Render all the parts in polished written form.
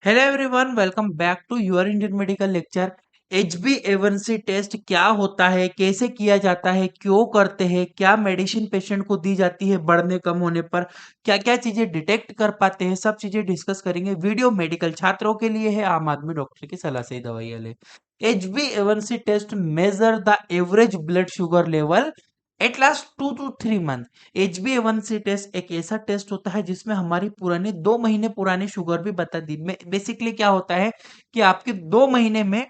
Hello everyone, welcome back to your Indian medical lecture. HbA1c test क्या होता है, कैसे किया जाता है, क्यों करते हैं, क्या मेडिसिन पेशेंट को दी जाती है बढ़ने कम होने पर, क्या क्या चीजें डिटेक्ट कर पाते हैं, सब चीजें डिस्कस करेंगे। वीडियो मेडिकल छात्रों के लिए है, आम आदमी डॉक्टर की सलाह से ही दवाइयाँ ले। HbA1c test measure the average blood sugar level at last 2 to 3 month. HbA1c test एक ऐसा टेस्ट होता है जिसमें हमारी पुरानी 2 महीने पुरानी शुगर भी बता दी। बेसिकली क्या होता है कि आपके 2 महीने में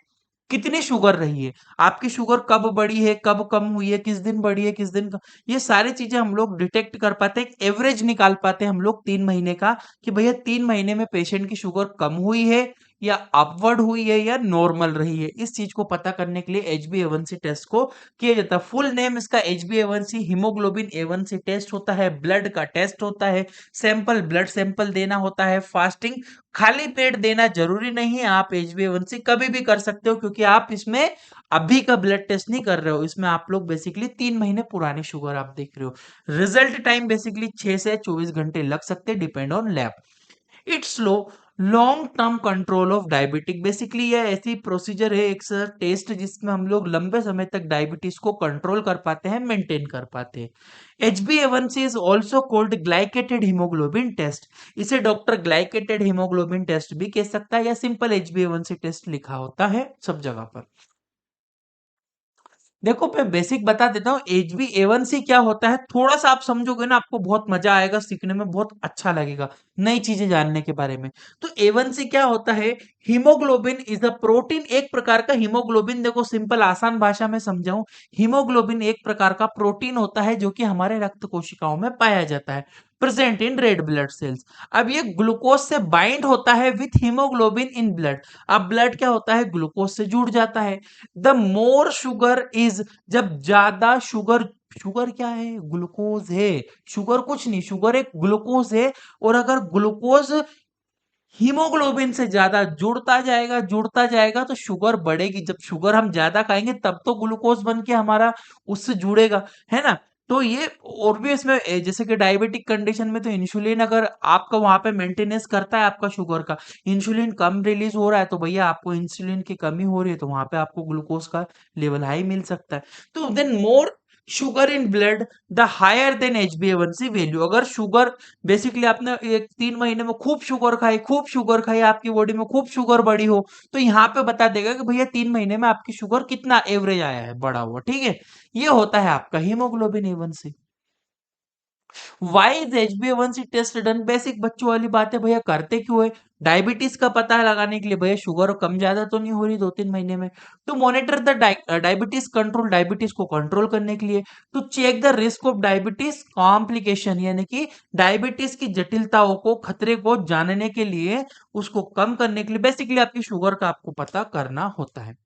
कितनी शुगर रही है, आपकी शुगर कब बढ़ी है, कब कम हुई है, किस दिन बढ़ी है, किस दिन ये सारी चीजें हम लोग डिटेक्ट कर पाते हैं। एक एवरेज निकाल पाते हैं हम लोग 3 महीने का कि भैया 3 महीने में पेशेंट की शुगर कम हुई है या अपवर्ड हुई है या नॉर्मल रही है। इस चीज को पता करने के लिए HbA1c टेस्ट को किया जाता है। फुल नेम इसका HbA1c हीमोग्लोबिन A1c टेस्ट होता है, ब्लड का टेस्ट होता है, सैंपल ब्लड सैंपल देना होता है, फास्टिंग खाली पेट देना जरूरी नहीं है। आप HbA1c कभी भी कर सकते हो क्योंकि आप इसमें अभी का ब्लड टेस्ट नहीं कर रहे हो, इसमें आप लोग बेसिकली 3 महीने पुरानी शुगर आप देख रहे हो। रिजल्ट टाइम बेसिकली 6 से 24 घंटे लग सकते हैं, depend on lab. It's low long term control of diabetic. Basically ये ऐसी प्रोसीजर है, एक टेस्ट जिसमें हम लोग लंबे समय तक डायबिटीज को कंट्रोल कर पाते हैं, मेंटेन कर पाते हैं। HbA1c is also called glycated haemoglobin test. इसे डॉक्टर ग्लाइकेटेड हीमोग्लोबिन टेस्ट भी कह सकता है या सिंपल HbA1c टेस्ट लिखा होता है सब जगह पर। देखो मैं बेसिक बता देता हूँ HbA1c क्या होता है। थोड़ा सा आप समझोगे ना, आपको बहुत मजा आएगा, सीखने में बहुत अच्छा लगेगा नई चीजें जानने के बारे में। तो A1c क्या होता है? हीमोग्लोबिन इज अ प्रोटीन, एक प्रकार का हीमोग्लोबिन। देखो सिंपल आसान भाषा में समझाऊं, हीमोग्लोबिन एक प्रकार का प्रोटीन होता है जो कि हमारे रक्त कोशिकाओं में पाया जाता है, present in red blood cells. अब ये ग्लूकोज से बाइंड होता है विथ हीमोग्लोबिन इन ब्लड। अब ब्लड क्या होता है, ग्लूकोज से जुड़ जाता है। द मोर शुगर इज, जब ज्यादा शुगर, शुगर क्या है, ग्लूकोज है। शुगर कुछ नहीं, शुगर एक ग्लूकोज है। और अगर ग्लूकोज हीमोग्लोबिन से ज्यादा जुड़ता जाएगा तो शुगर बढ़ेगी। जब शुगर हम ज्यादा खाएंगे तब तो ग्लूकोज बन के हमारा उससे जुड़ेगा, है ना। तो ये और भी इसमें जैसे कि डायबिटिक कंडीशन में तो इंसुलिन अगर आपका वहां पे मेंटेनेंस करता है आपका शुगर का, इंसुलिन कम रिलीज हो रहा है तो भैया आपको इंसुलिन की कमी हो रही है तो वहां पे आपको ग्लूकोज का लेवल हाई मिल सकता है। तो then more sugar in blood the higher than HbA1c value. अगर शुगर बेसिकली आपने एक 3 महीने में खूब शुगर खाई, आपकी बॉडी में खूब शुगर बढ़ी हो, तो यहाँ पे बता देगा कि भैया 3 महीने में आपकी शुगर कितना एवरेज आया है, बढ़ा हुआ, ठीक है। ये होता है आपका haemoglobin A1c। Why is HbA1c test done? Basic बच्चों वाली बात है, भैया करते क्यों है? डायबिटीज का पता लगाने के लिए, भैया शुगर कम ज्यादा तो नहीं हो रही 2-3 महीने में। To monitor the diabetes control, diabetes को कंट्रोल करने के लिए। To check the risk of diabetes complication, यानी कि डायबिटीज की जटिलताओं को, खतरे को जानने के लिए, उसको कम करने के लिए बेसिकली आपकी शुगर का आपको पता करना होता है।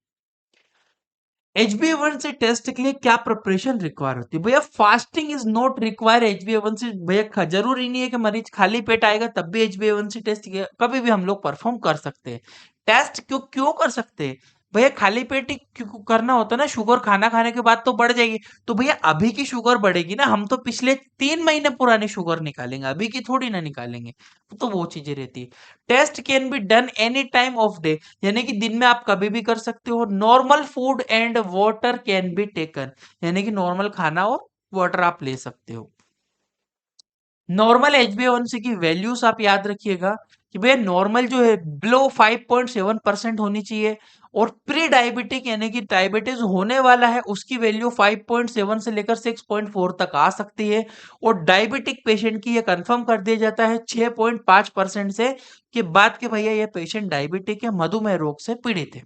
HbA1c टेस्ट के लिए क्या प्रिपरेशन रिक्वायर होती है? भैया fasting is not require HbA1c। भैया जरूरी नहीं है कि मरीज खाली पेट आएगा तब भी HbA1c टेस्ट कभी भी हम लोग परफॉर्म कर सकते हैं। टेस्ट क्यों क्यों कर सकते हैं? भैया खाली पेट ही क्यों करना होता है ना, शुगर खाना खाने के बाद तो बढ़ जाएगी। तो भैया अभी की शुगर बढ़ेगी ना, हम तो पिछले 3 महीने पुरानी शुगर निकालेंगे, अभी की थोड़ी ना निकालेंगे। तो वो चीजें रहती है। Test can be done any time of day, यानी कि दिन में आप कभी भी कर सकते हो। Normal food and water can be taken, यानी कि नॉर्मल खाना और वाटर आप ले सकते हो। नॉर्मल HbA1c की वैल्यूज आप याद रखिएगा कि भैया नॉर्मल जो है बिलो 5.7% होनी चाहिए। और प्री डायबिटिक यानी कि डायबिटीज होने वाला है उसकी वैल्यू 5.7 से लेकर 6.4 तक आ सकती है। और डायबिटिक पेशेंट की ये कंफर्म कर दिया जाता है 6.5% से कि बात के भैया ये पेशेंट डायबिटिक है, मधुमेह रोग से पीड़ित है।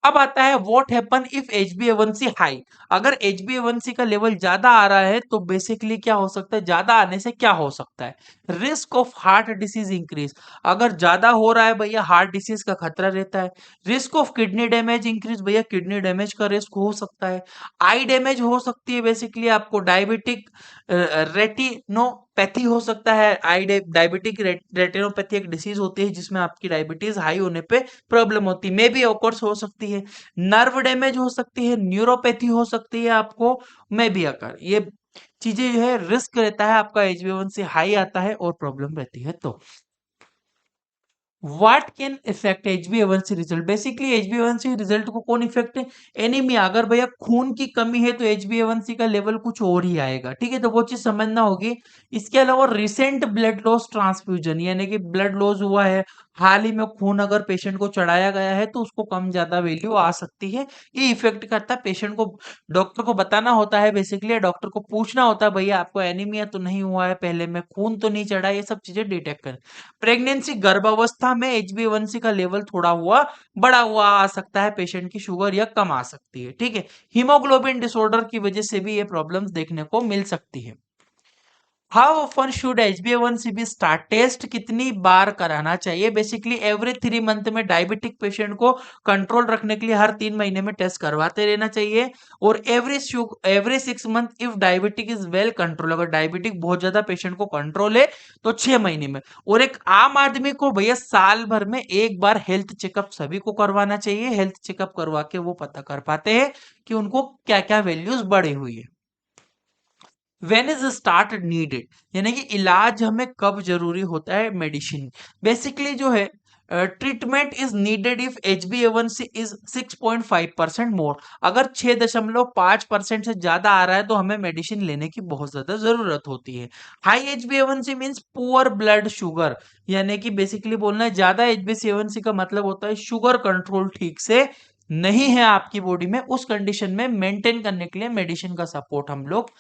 अब आता है what happen if HbA1c high. अगर HbA1c का लेवल ज्यादा आ रहा है तो बेसिकली क्या हो सकता है, ज्यादा आने से क्या हो सकता है? Risk of heart disease increase. अगर ज्यादा हो रहा है भैया हार्ट डिसीज का खतरा रहता है। Risk of kidney damage increase, भैया किडनी डैमेज का रिस्क हो सकता है। आई डैमेज हो सकती है, बेसिकली आपको डायबिटिक रेटिनोपैथी हो सकता है। डायबिटिक रेटिनोपैथी एक डिसीज होती है जिसमें आपकी डायबिटीज हाई होने पे प्रॉब्लम होती है, मे बी ऑकर्स हो सकती है। नर्व डैमेज हो सकती है, न्यूरोपैथी हो सकती है आपको, मे बी अकर ये चीजें जो है रिस्क रहता है आपका HbA1c हाई आता है और प्रॉब्लम रहती है। तो what can effect HbA1c result? Basically HbA1c result को कौन इफेक्ट है? एनीमिया। अगर भैया खून की कमी है तो HbA1c का लेवल कुछ और ही आएगा, ठीक है, तो वो चीज समझना होगी। इसके अलावा रिसेंट ब्लड लॉस ट्रांसफ्यूजन, यानी कि ब्लड लॉस हुआ है, हाल ही में खून अगर पेशेंट को चढ़ाया गया है तो उसको कम ज्यादा वैल्यू आ सकती है। ये इफेक्ट करता है पेशेंट को। डॉक्टर को बताना होता है, बेसिकली डॉक्टर को पूछना होता है भैया आपको एनीमिया तो नहीं हुआ है पहले में, खून तो नहीं चढ़ा, ये सब चीजें डिटेक्ट कर। प्रेगनेंसी गर्भावस्था में HbA1c का लेवल थोड़ा हुआ बड़ा हुआ आ सकता है, पेशेंट की शुगर या कम आ सकती है, ठीक है। हीमोग्लोबिन डिसऑर्डर की वजह से भी ये प्रॉब्लम्स देखने को मिल सकती है। How often should HbA1c be start? Test कितनी बार कराना चाहिए? बेसिकली एवरी 3 मंथ में डायबिटिक पेशेंट को कंट्रोल रखने के लिए हर 3 महीने में टेस्ट करवाते रहना चाहिए। और every 6 month if diabetic is well control, अगर डायबिटिक बहुत ज्यादा पेशेंट को कंट्रोल है तो 6 महीने में। और एक आम आदमी को भैया साल भर में एक बार हेल्थ चेकअप सभी को करवाना चाहिए। हेल्थ चेकअप करवा के वो पता कर पाते हैं कि उनको क्या क्या वैल्यूज बढ़ी हुई है। वेन इज स्टार्ट नीडेड, यानी कि इलाज हमें कब जरूरी होता है? मेडिसिन। बेसिकली जो है treatment is needed if HbA1c is 6.5% मोर। अगर 6.5% से ज्यादा आ रहा है तो हमें मेडिसिन लेने की बहुत ज्यादा जरूरत होती है। High HbA1c means poor blood sugar, यानी कि बेसिकली बोलना है ज्यादा HbA1c का मतलब होता है शुगर कंट्रोल ठीक से नहीं है आपकी बॉडी में। उस कंडीशन में मेंटेन करने के लिए मेडिसिन का सपोर्ट हम लोग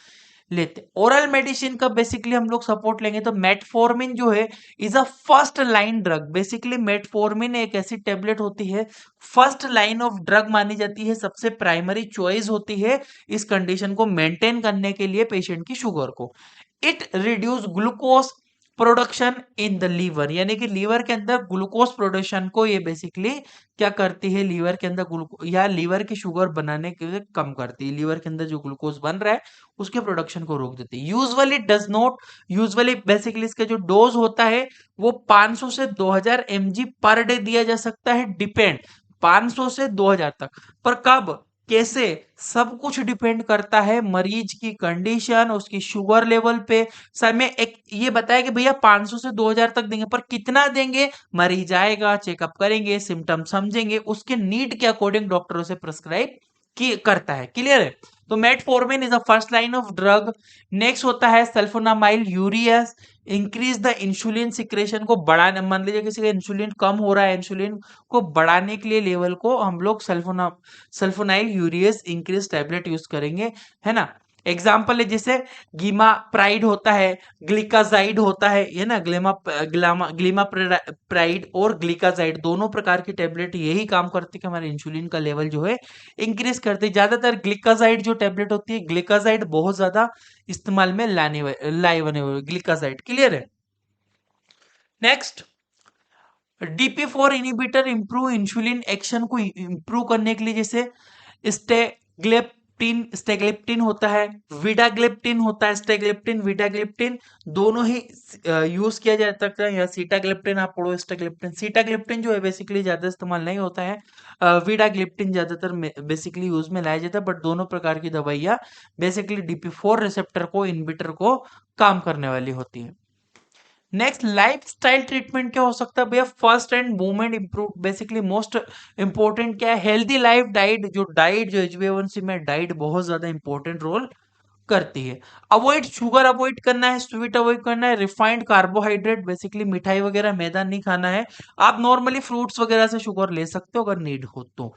लेते। ओरल मेडिसिन का बेसिकली हम लोग सपोर्ट लेंगे तो मेटफॉर्मिन जो है is a first line drug. Basically metformin एक ऐसी टेबलेट होती है, फर्स्ट लाइन ऑफ ड्रग मानी जाती है, सबसे प्राइमरी चॉइस होती है इस कंडीशन को मेंटेन करने के लिए पेशेंट की शुगर को। It reduce glucose production in the liver, यानी कि लीवर के अंदर ग्लूकोज प्रोडक्शन को ये बेसिकली क्या करती है? लीवर के अंदर ग्लूको या लीवर की शुगर बनाने के लिए कम करती है। लीवर के अंदर जो ग्लूकोज बन रहा है उसके प्रोडक्शन को रोक देती है। यूजुअली बेसिकली इसका जो डोज होता है वो 500 से 2000 mg पर डे दिया जा सकता है, डिपेंड 500 से 2000 तक। पर कब कैसे, सब कुछ डिपेंड करता है मरीज की कंडीशन, उसकी शुगर लेवल पे। सर मैं एक ये बताया कि भैया 500 से 2000 तक देंगे, पर कितना देंगे? मरीज आएगा, चेकअप करेंगे, सिम्टम समझेंगे, उसके नीड के अकॉर्डिंग डॉक्टर उसे प्रिस्क्राइब की करता है। क्लियर है? तो metformin is the first line of drug. Next होता है sulfonyl ureas, increase the insulin secretion को बढ़ाने। मान लीजिए किसी का इंसुलिन कम हो रहा है, इंसुलिन को बढ़ाने के लिए लेवल को हम लोग sulfonyl urease increase tablet use करेंगे, है ना। एग्जाम्पल है जैसे गीमा प्राइड होता है, ग्लिकाजाइड होता है ना। ग्लीमा प्राइड और ग्लिकाजाइड दोनों प्रकार की टेबलेट यही काम करती है कि हमारे इंसुलिन का लेवल जो है इंक्रीज करते हैं। ज्यादातर ग्लिकाजाइड जो टेबलेट होती है, ग्लिकाजाइड बहुत ज्यादा इस्तेमाल में लाए बने हुए ग्लिकाजाइड। क्लियर है? Next, DP4 inhibitor improve insulin action को इंप्रूव करने के लिए, जैसे स्टेग्लिप्टिन होता है, विडाग्लिप्टिन होता है। स्टेग्लिप्टिन विडाग्लिप्टिन दोनों ही यूज किया जा सकता है। या सीटाग्लिप्टिन आप पढ़ो, स्टेग्लिप्टिन। सीटाग्लिप्टिन जो है बेसिकली ज्यादा इस्तेमाल नहीं होता है, विडाग्लिप्टिन ज्यादातर बेसिकली यूज में लाया जाता है। बट दोनों प्रकार की दवाइयाँ बेसिकली DP4 रिसेप्टर को इनहिबिटर को काम करने वाली होती है। नेक्स्ट, लाइफस्टाइल ट्रीटमेंट क्या हो सकता है भैया? First and movement improve. Basically most important क्या है? Healthy life diet. जो HbA1c में डाइट बहुत ज्यादा इंपॉर्टेंट रोल करती है। अवॉइड शुगर, अवॉइड करना है, स्वीट अवॉइड करना है, रिफाइंड कार्बोहाइड्रेट, बेसिकली मिठाई वगैरह मैदा नहीं खाना है। आप नॉर्मली फ्रूट्स वगैरह से शुगर ले सकते हो अगर नीड हो तो।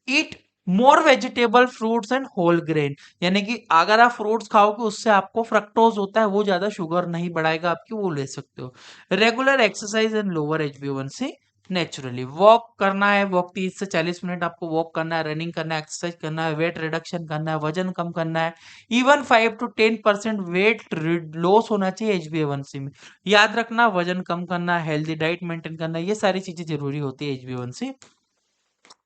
Eat more vegetable fruits and whole grain, यानी कि अगर आप फ्रूट्स खाओगे उससे आपको फ्रक्टोज होता है वो ज्यादा शुगर नहीं बढ़ाएगा आपकी, वो ले सकते हो। Regular exercise and lower HbA1c naturally. Walk करना है, वॉक 30 से 40 मिनट आपको वॉक करना है, रनिंग करना है, एक्सरसाइज करना है, वेट रिडक्शन करना है, वजन कम करना है। इवन 5 to 10% वेट लॉस होना चाहिए HbA1c में। याद रखना, वजन कम करना, हेल्दी डाइट मेंटेन करना, ये सारी चीजें जरूरी होती है HbA1c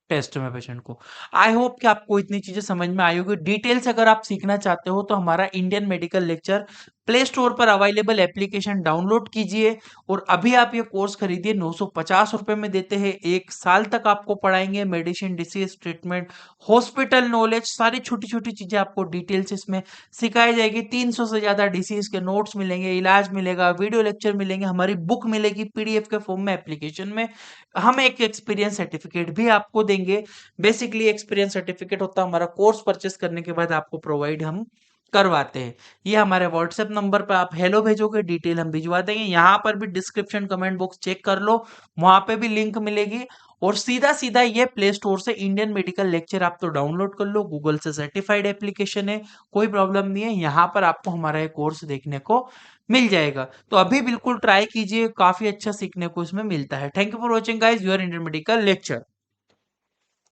टेस्ट में पेशेंट को। आई होप कि आपको इतनी चीजें समझ में आई होगी। डिटेल्स अगर आप सीखना चाहते हो तो हमारा Indian medical lecture play store पर अवेलेबल एप्लीकेशन डाउनलोड कीजिए और अभी आप ये कोर्स खरीदिए। 950 रुपए में देते हैं, 1 साल तक आपको पढ़ाएंगे, medicine, disease treatment, hospital knowledge, सारी छोटी छोटी चीजें आपको डिटेल्स इसमें सिखाई जाएगी। 300 से ज्यादा डिसीज के नोट्स मिलेंगे, इलाज मिलेगा, वीडियो लेक्चर मिलेंगे, हमारी बुक मिलेगी पीडीएफ के फॉर्म में एप्लीकेशन में। हम एक एक्सपीरियंस सर्टिफिकेट भी आपको देंगे। बेसिकली एक्सपीरियंस सर्टिफिकेट होता है हमारा कोर्स परचेस करने के बाद आपको प्रोवाइड हम करवाते हैं। ये हमारे व्हाट्सएप नंबर पर आप हेलो भेजोगे, डिटेल हम भिजवा देंगे। यहाँ पर भी डिस्क्रिप्शन कमेंट बॉक्स चेक कर लो, वहां पे भी लिंक मिलेगी। और सीधा सीधा ये प्ले स्टोर से इंडियन मेडिकल लेक्चर आप तो डाउनलोड कर लो, गूगल से सर्टिफाइड एप्लीकेशन है, कोई प्रॉब्लम नहीं है। यहाँ पर आपको हमारा ये कोर्स देखने को मिल जाएगा। तो अभी बिल्कुल ट्राई कीजिए, काफी अच्छा सीखने को इसमें मिलता है। Thank you for watching guys, your Indian medical lecture.